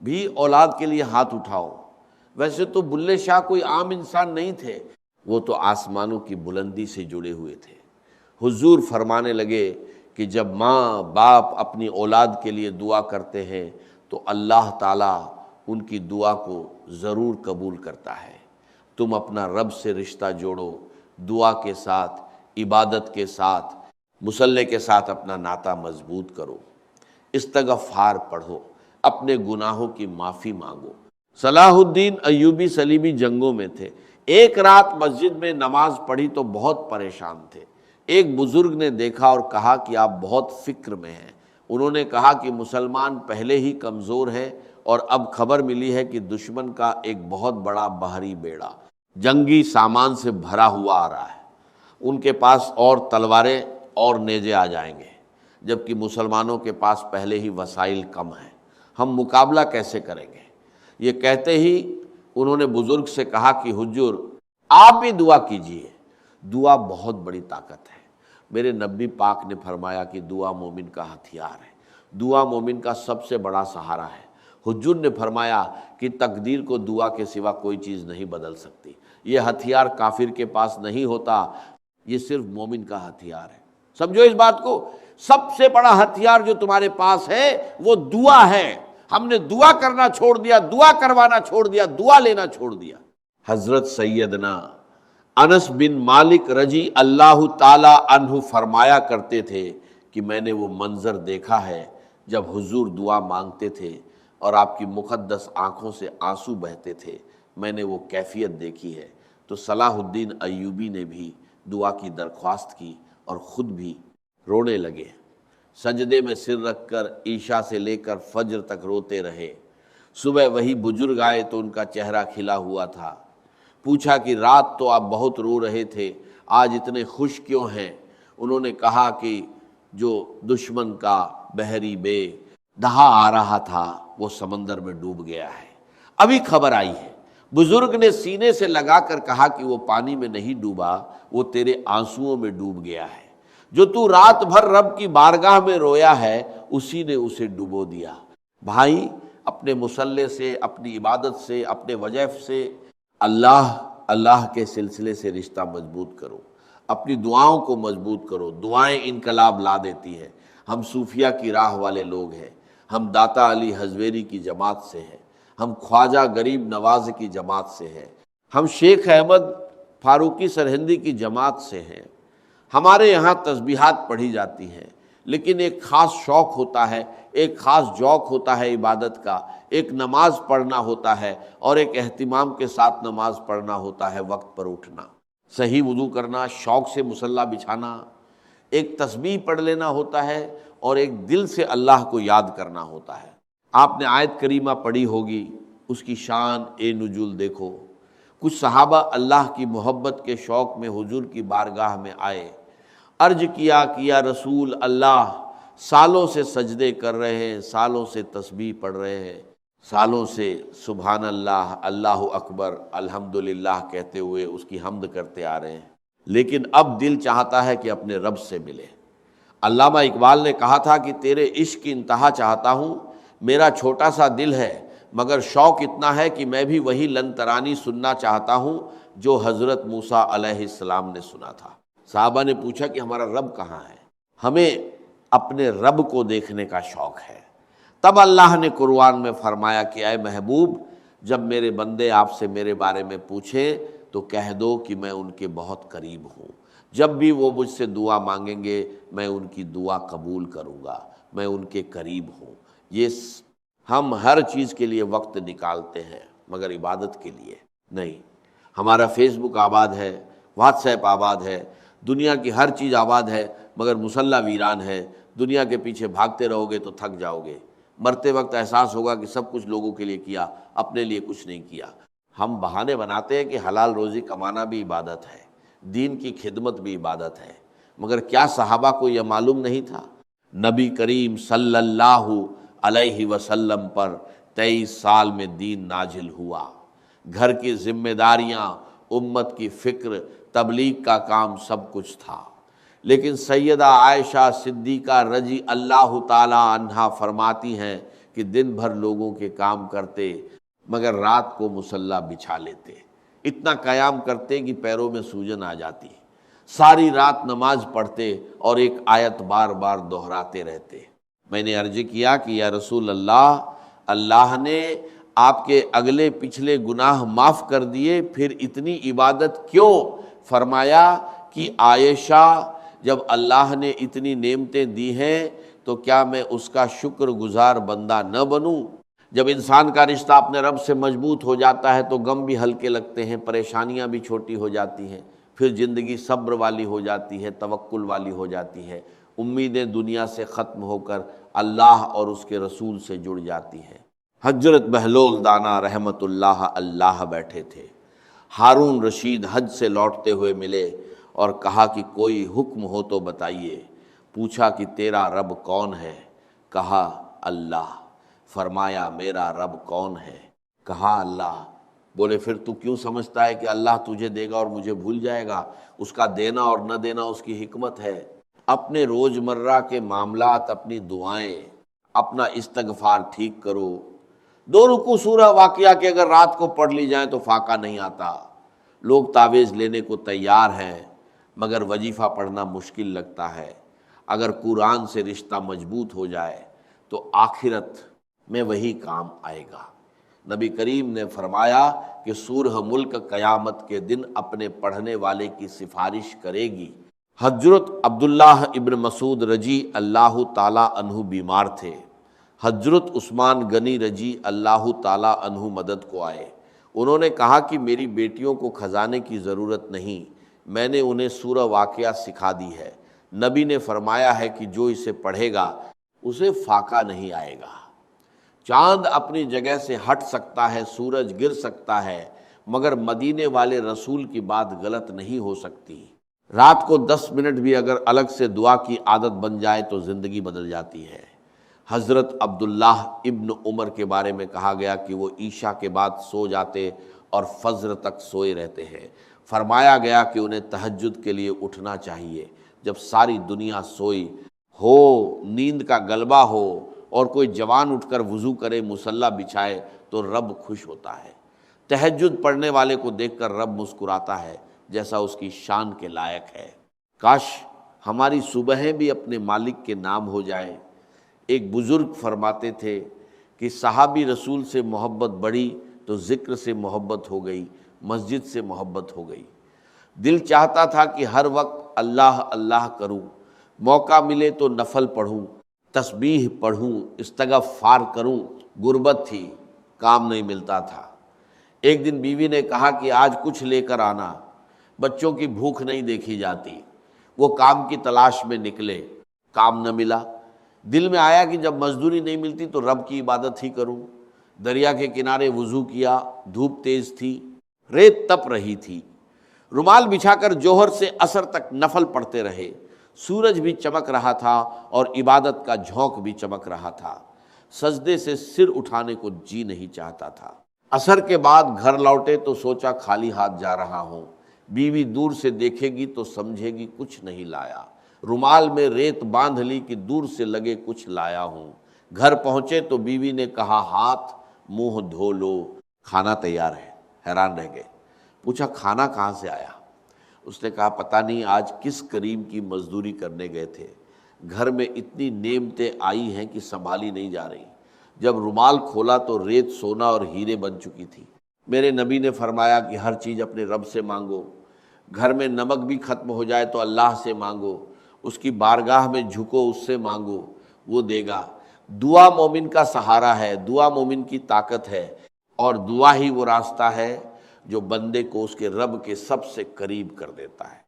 بھی اولاد کے لیے ہاتھ اٹھاؤ۔ ویسے تو بلے شاہ کوئی عام انسان نہیں تھے، وہ تو آسمانوں کی بلندی سے جڑے ہوئے تھے۔ حضور فرمانے لگے کہ جب ماں باپ اپنی اولاد کے لیے دعا کرتے ہیں تو اللہ تعالیٰ ان کی دعا کو ضرور قبول کرتا ہے۔ تم اپنا رب سے رشتہ جوڑو، دعا کے ساتھ، عبادت کے ساتھ، مصلی کے ساتھ اپنا ناطہ مضبوط کرو، استغفار پڑھو، اپنے گناہوں کی معافی مانگو۔ صلاح الدین ایوبی صلیبی جنگوں میں تھے، ایک رات مسجد میں نماز پڑھی تو بہت پریشان تھے۔ ایک بزرگ نے دیکھا اور کہا کہ آپ بہت فکر میں ہیں۔ انہوں نے کہا کہ مسلمان پہلے ہی کمزور ہیں اور اب خبر ملی ہے کہ دشمن کا ایک بہت بڑا بحری بیڑا جنگی سامان سے بھرا ہوا آ رہا ہے، ان کے پاس اور تلواریں اور نیزے آ جائیں گے، جبکہ مسلمانوں کے پاس پہلے ہی وسائل کم ہیں، ہم مقابلہ کیسے کریں گے؟ یہ کہتے ہی انہوں نے بزرگ سے کہا کہ حضور آپ بھی دعا کیجئے، دعا بہت بڑی طاقت ہے۔ میرے نبی پاک نے فرمایا کہ دعا مومن کا ہتھیار ہے، دعا مومن کا سب سے بڑا سہارا ہے۔ حضور نے فرمایا کہ تقدیر کو دعا کے سوا کوئی چیز نہیں بدل سکتی، یہ ہتھیار کافر کے پاس نہیں ہوتا، یہ صرف مومن کا ہتھیار ہے۔ سمجھو اس بات کو، سب سے بڑا ہتھیار جو تمہارے پاس ہے وہ دعا ہے۔ ہم نے دعا کرنا چھوڑ دیا، دعا کروانا چھوڑ دیا، دعا لینا چھوڑ دیا۔ حضرت سیدنا انس بن مالک رضی اللہ تعالی عنہ فرمایا کرتے تھے کہ میں نے وہ منظر دیکھا ہے جب حضور دعا مانگتے تھے اور آپ کی مقدس آنکھوں سے آنسو بہتے تھے، میں نے وہ کیفیت دیکھی ہے۔ تو صلاح الدین ایوبی نے بھی دعا کی درخواست کی اور خود بھی رونے لگے، سجدے میں سر رکھ کر عشاء سے لے کر فجر تک روتے رہے۔ صبح وہی بزرگ آئے تو ان کا چہرہ کھلا ہوا تھا۔ پوچھا کہ رات تو آپ بہت رو رہے تھے، آج اتنے خوش کیوں ہیں؟ انہوں نے کہا کہ جو دشمن کا بحری بے دہا آ رہا تھا وہ سمندر میں ڈوب گیا ہے، ابھی خبر آئی ہے۔ بزرگ نے سینے سے لگا کر کہا کہ وہ پانی میں نہیں ڈوبا، وہ تیرے آنسوؤں میں ڈوب گیا ہے۔ جو تو رات بھر رب کی بارگاہ میں رویا ہے اسی نے اسے ڈبو دیا۔ بھائی اپنے مصلی سے، اپنی عبادت سے، اپنے وظائف سے اللہ کے سلسلے سے رشتہ مضبوط کرو، اپنی دعاؤں کو مضبوط کرو۔ دعائیں انقلاب لا دیتی ہیں۔ ہم صوفیہ کی راہ والے لوگ ہیں، ہم داتا علی حزویری کی جماعت سے ہیں، ہم خواجہ غریب نواز کی جماعت سے ہیں، ہم شیخ احمد فاروقی سرہندی کی جماعت سے ہیں۔ ہمارے یہاں تسبیحات پڑھی جاتی ہیں، لیکن ایک خاص شوق ہوتا ہے، ایک خاص ذوق ہوتا ہے عبادت کا، ایک نماز پڑھنا ہوتا ہے اور ایک اہتمام کے ساتھ نماز پڑھنا ہوتا ہے، وقت پر اٹھنا، صحیح وضو کرنا، شوق سے مصلی بچھانا، ایک تسبیح پڑھ لینا ہوتا ہے اور ایک دل سے اللہ کو یاد کرنا ہوتا ہے۔ آپ نے آیت کریمہ پڑھی ہوگی، اس کی شان اے نزول دیکھو۔ کچھ صحابہ اللہ کی محبت کے شوق میں حضور کی بارگاہ میں آئے، عرض کیا کہ یا رسول اللہ، سالوں سے سجدے کر رہے ہیں، سالوں سے تسبیح پڑھ رہے ہیں، سالوں سے سبحان اللہ، اللہ اکبر، الحمدللہ کہتے ہوئے اس کی حمد کرتے آ رہے ہیں، لیکن اب دل چاہتا ہے کہ اپنے رب سے ملے۔ علامہ اقبال نے کہا تھا کہ تیرے عشق کی انتہا چاہتا ہوں، میرا چھوٹا سا دل ہے مگر شوق اتنا ہے کہ میں بھی وہی لن ترانی سننا چاہتا ہوں جو حضرت موسیٰ علیہ السلام نے سنا تھا۔ صحابہ نے پوچھا کہ ہمارا رب کہاں ہے؟ ہمیں اپنے رب کو دیکھنے کا شوق ہے۔ تب اللہ نے قرآن میں فرمایا کہ اے محبوب، جب میرے بندے آپ سے میرے بارے میں پوچھیں تو کہہ دو کہ میں ان کے بہت قریب ہوں، جب بھی وہ مجھ سے دعا مانگیں گے میں ان کی دعا قبول کروں گا، میں ان کے قریب ہوں۔ یہ ہم ہر چیز کے لیے وقت نکالتے ہیں مگر عبادت کے لیے نہیں۔ ہمارا فیس بک آباد ہے، واٹس ایپ آباد ہے، دنیا کی ہر چیز آباد ہے، مگر مصلی ویران ہے۔ دنیا کے پیچھے بھاگتے رہو گے تو تھک جاؤ گے، مرتے وقت احساس ہوگا کہ سب کچھ لوگوں کے لیے کیا، اپنے لیے کچھ نہیں کیا۔ ہم بہانے بناتے ہیں کہ حلال روزی کمانا بھی عبادت ہے، دین کی خدمت بھی عبادت ہے، مگر کیا صحابہ کو یہ معلوم نہیں تھا؟ نبی کریم صلی اللہ علیہ وسلم پر 23 سال میں دین نازل ہوا، گھر کی ذمہ داریاں، امت کی فکر، تبلیغ کا کام سب کچھ تھا، لیکن سیدہ عائشہ صدیقہ رضی اللہ تعالی عنہا فرماتی ہیں کہ دن بھر لوگوں کے کام کرتے مگر رات کو مصلی بچھا لیتے، اتنا قیام کرتے کہ پیروں میں سوجن آ جاتی، ساری رات نماز پڑھتے اور ایک آیت بار بار دہراتے رہتے۔ میں نے عرض کیا کہ یا رسول اللہ، اللہ نے آپ کے اگلے پچھلے گناہ معاف کر دیے، پھر اتنی عبادت کیوں؟ فرمایا کہ عائشہ، جب اللہ نے اتنی نعمتیں دی ہیں تو کیا میں اس کا شکر گزار بندہ نہ بنوں؟ جب انسان کا رشتہ اپنے رب سے مضبوط ہو جاتا ہے تو غم بھی ہلکے لگتے ہیں، پریشانیاں بھی چھوٹی ہو جاتی ہیں، پھر زندگی صبر والی ہو جاتی ہے، توکل والی ہو جاتی ہے، امیدیں دنیا سے ختم ہو کر اللہ اور اس کے رسول سے جڑ جاتی ہیں۔ حضرت بہلول دانا رحمت اللہ بیٹھے تھے، ہارون رشید حج سے لوٹتے ہوئے ملے اور کہا کہ کوئی حکم ہو تو بتائیے۔ پوچھا کہ تیرا رب کون ہے؟ کہا اللہ۔ فرمایا میرا رب کون ہے؟ کہا اللہ۔ بولے پھر تو کیوں سمجھتا ہے کہ اللہ تجھے دے گا اور مجھے بھول جائے گا؟ اس کا دینا اور نہ دینا اس کی حکمت ہے۔ اپنے روزمرہ کے معاملات، اپنی دعائیں، اپنا استغفار ٹھیک کرو۔ 2 رکوع سورہ واقعہ کے اگر رات کو پڑھ لی جائیں تو فاقہ نہیں آتا۔ لوگ تعویذ لینے کو تیار ہیں مگر وظیفہ پڑھنا مشکل لگتا ہے۔ اگر قرآن سے رشتہ مضبوط ہو جائے تو آخرت میں وہی کام آئے گا۔ نبی کریم نے فرمایا کہ سورہ ملک قیامت کے دن اپنے پڑھنے والے کی سفارش کرے گی۔ حضرت عبداللہ ابن مسعود رضی اللہ تعالیٰ عنہ بیمار تھے۔ حضرت عثمان غنی رضی اللہ تعالیٰ عنہ مدد کو آئے۔ انہوں نے کہا کہ میری بیٹیوں کو خزانے کی ضرورت نہیں، میں نے انہیں سورہ واقعہ سکھا دی ہے۔ نبی نے فرمایا ہے کہ جو اسے پڑھے گا اسے فاقہ نہیں آئے گا۔ چاند اپنی جگہ سے ہٹ سکتا ہے، سورج گر سکتا ہے، مگر مدینے والے رسول کی بات غلط نہیں ہو سکتی۔ رات کو 10 منٹ بھی اگر الگ سے دعا کی عادت بن جائے تو زندگی بدل جاتی ہے۔ حضرت عبداللہ ابن عمر کے بارے میں کہا گیا کہ وہ عشاء کے بعد سو جاتے اور فجر تک سوئے رہتے ہیں۔ فرمایا گیا کہ انہیں تہجد کے لیے اٹھنا چاہیے جب ساری دنیا سوئی ہو، نیند کا غلبہ ہو اور کوئی جوان اٹھ کر وضو کرے، مصلی بچھائے تو رب خوش ہوتا ہے۔ تہجد پڑھنے والے کو دیکھ کر رب مسکراتا ہے جیسا اس کی شان کے لائق ہے۔ کاش ہماری صبحیں بھی اپنے مالک کے نام ہو جائیں۔ ایک بزرگ فرماتے تھے کہ صحابی رسول سے محبت بڑھی تو ذکر سے محبت ہو گئی، مسجد سے محبت ہو گئی۔ دل چاہتا تھا کہ ہر وقت اللہ اللہ کروں، موقع ملے تو نفل پڑھوں، تسبیح پڑھوں، استغفار کروں۔ غربت تھی، کام نہیں ملتا تھا۔ ایک دن بیوی نے کہا کہ آج کچھ لے کر آنا، بچوں کی بھوک نہیں دیکھی جاتی۔ وہ کام کی تلاش میں نکلے، کام نہ ملا۔ دل میں آیا کہ جب مزدوری نہیں ملتی تو رب کی عبادت ہی کروں۔ دریا کے کنارے وضو کیا، دھوپ تیز تھی، ریت تپ رہی تھی۔ رومال بچھا کر جوہر سے عصر تک نفل پڑھتے رہے۔ سورج بھی چمک رہا تھا اور عبادت کا جھونک بھی چمک رہا تھا۔ سجدے سے سر اٹھانے کو جی نہیں چاہتا تھا۔ عصر کے بعد گھر لوٹے تو سوچا خالی ہاتھ جا رہا ہوں، بیوی دور سے دیکھے گی تو سمجھے گی کچھ نہیں لایا۔ رومال میں ریت باندھ لی کہ دور سے لگے کچھ لایا ہوں۔ گھر پہنچے تو بیوی نے کہا ہاتھ منہ دھو لو، کھانا تیار ہے۔ حیران رہ گئے، پوچھا کھانا کہاں سے آیا؟ اس نے کہا پتہ نہیں آج کس کریم کی مزدوری کرنے گئے تھے، گھر میں اتنی نعمتیں آئی ہیں کہ سنبھالی نہیں جا رہی۔ جب رومال کھولا تو ریت سونا اور ہیرے بن چکی تھی۔ میرے نبی نے فرمایا کہ ہر چیز اپنے رب سے مانگو، گھر میں نمک بھی ختم ہو جائے تو اللہ سے مانگو، اس کی بارگاہ میں جھکو، اس سے مانگو، وہ دے گا۔ دعا مومن کا سہارا ہے، دعا مومن کی طاقت ہے، اور دعا ہی وہ راستہ ہے جو بندے کو اس کے رب کے سب سے قریب کر دیتا ہے۔